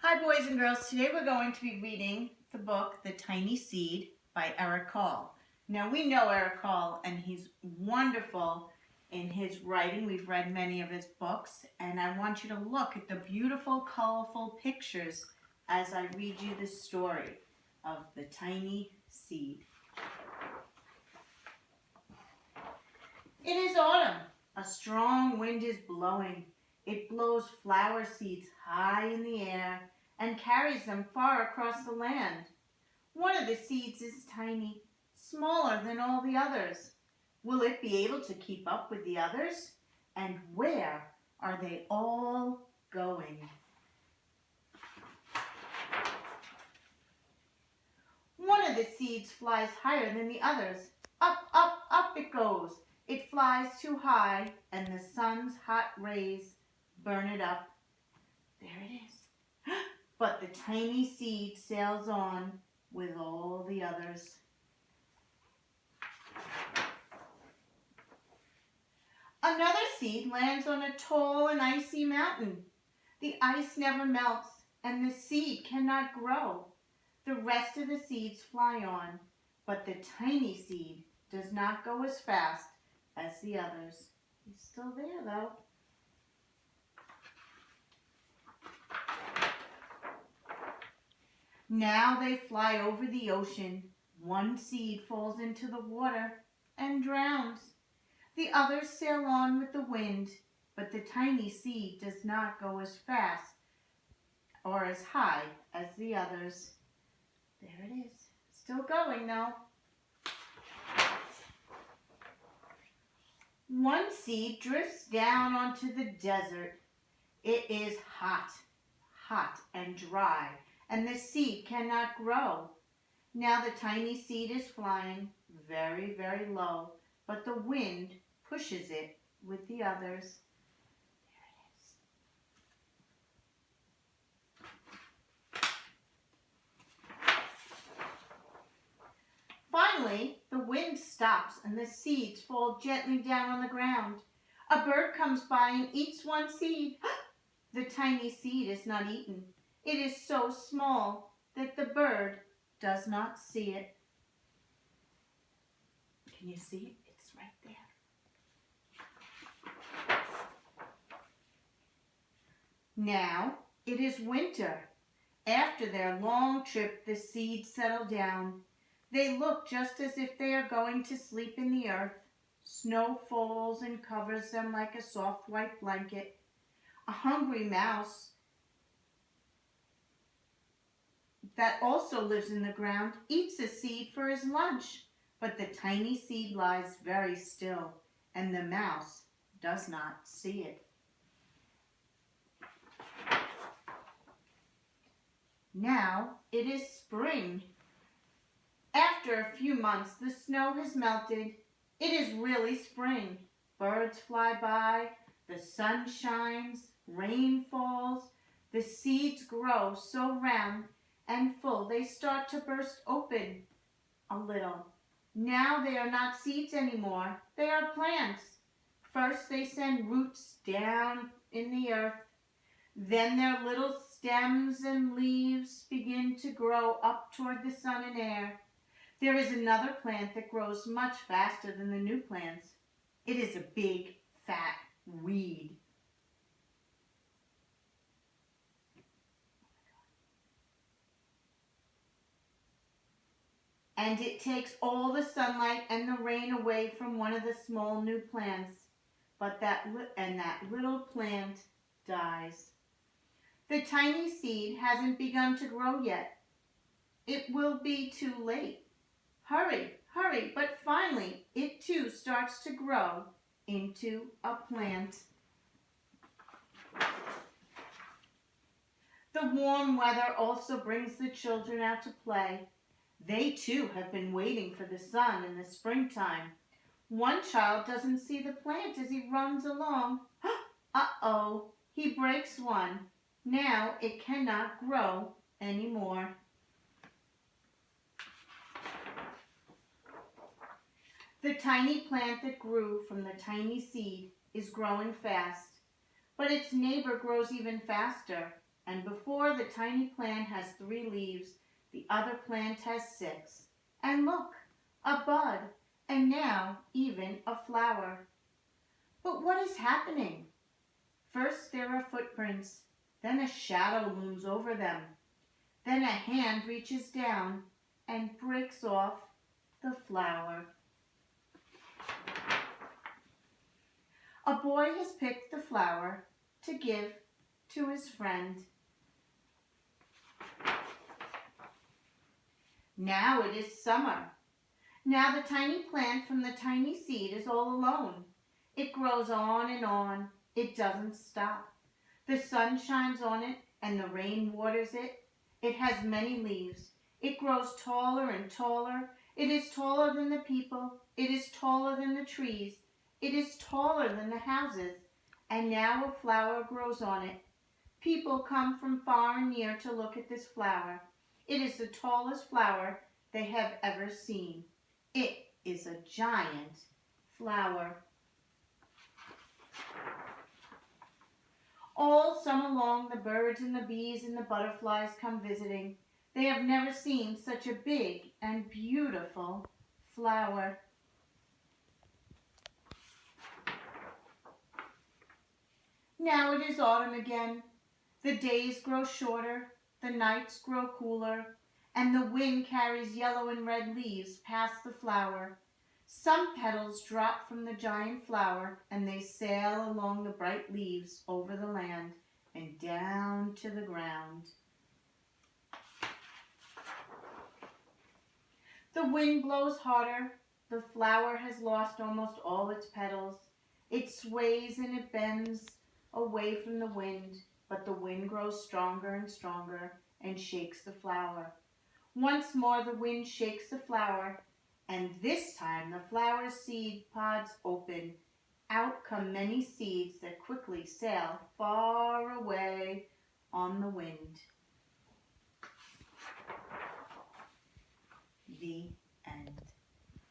Hi boys and girls, today we're going to be reading the book The Tiny Seed by Eric Carle. Now we know Eric Carle and he's wonderful in his writing. We've read many of his books and I want you to look at the beautiful colorful pictures as I read you the story of The Tiny Seed. It is autumn. A strong wind is blowing. It blows flower seeds high in the air and carries them far across the land. One of the seeds is tiny, smaller than all the others. Will it be able to keep up with the others? And where are they all going? One of the seeds flies higher than the others. Up, up, up it goes. It flies too high, and the sun's hot rays burn it up. There it is. But the tiny seed sails on with all the others. Another seed lands on a tall and icy mountain. The ice never melts, and the seed cannot grow. The rest of the seeds fly on, but the tiny seed does not go as fast as the others. He's still there, though. Now they fly over the ocean. One seed falls into the water and drowns. The others sail on with the wind, but the tiny seed does not go as fast or as high as the others. There it is. Still going, though. One seed drifts down onto the desert. It is hot, hot and dry, and the seed cannot grow. Now the tiny seed is flying very, very low, but the wind pushes it with the others. There it is. Finally, the wind stops and the seeds fall gently down on the ground. A bird comes by and eats one seed. The tiny seed is not eaten. It is so small that the bird does not see it. Can you see it? It's right there. Now it is winter. After their long trip, the seeds settle down. They look just as if they are going to sleep in the earth. Snow falls and covers them like a soft white blanket. A hungry mouse that also lives in the ground eats a seed for his lunch, but the tiny seed lies very still, and the mouse does not see it. Now it is spring. After a few months, the snow has melted. It is really spring. Birds fly by, the sun shines, rain falls, the seeds grow so round and full they start to burst open a little. Now they are not seeds anymore, they are plants. First they send roots down in the earth. Then their little stems and leaves begin to grow up toward the sun and air. There is another plant that grows much faster than the new plants. It is a big, fat weed. And it takes all the sunlight and the rain away from one of the small new plants. But that little plant dies. The tiny seed hasn't begun to grow yet. It will be too late. Hurry, hurry, but finally it too starts to grow into a plant. The warm weather also brings the children out to play. They too have been waiting for the sun in the springtime. One child doesn't see the plant as he runs along. Uh-oh, he breaks one. Now it cannot grow anymore. The tiny plant that grew from the tiny seed is growing fast, but its neighbor grows even faster. And before the tiny plant has 3 leaves, the other plant has 6. And look, a bud, and now even a flower. But what is happening? First there are footprints, then a shadow looms over them. Then a hand reaches down and breaks off the flower. A boy has picked the flower to give to his friend. Now it is summer. Now the tiny plant from the tiny seed is all alone. It grows on and on. It doesn't stop. The sun shines on it and the rain waters it. It has many leaves. It grows taller and taller. It is taller than the people. It is taller than the trees. It is taller than the houses. And now a flower grows on it. People come from far and near to look at this flower. It is the tallest flower they have ever seen. It is a giant flower. All summer long, the birds and the bees and the butterflies come visiting. They have never seen such a big and beautiful flower. Now it is autumn again. The days grow shorter, the nights grow cooler, and the wind carries yellow and red leaves past the flower. Some petals drop from the giant flower, and they sail along the bright leaves over the land and down to the ground. The wind blows harder. The flower has lost almost all its petals. It sways and it bends away from the wind, but the wind grows stronger and stronger and shakes the flower. Once more the wind shakes the flower, and this time the flower's seed pods open. Out come many seeds that quickly sail far away on the wind. The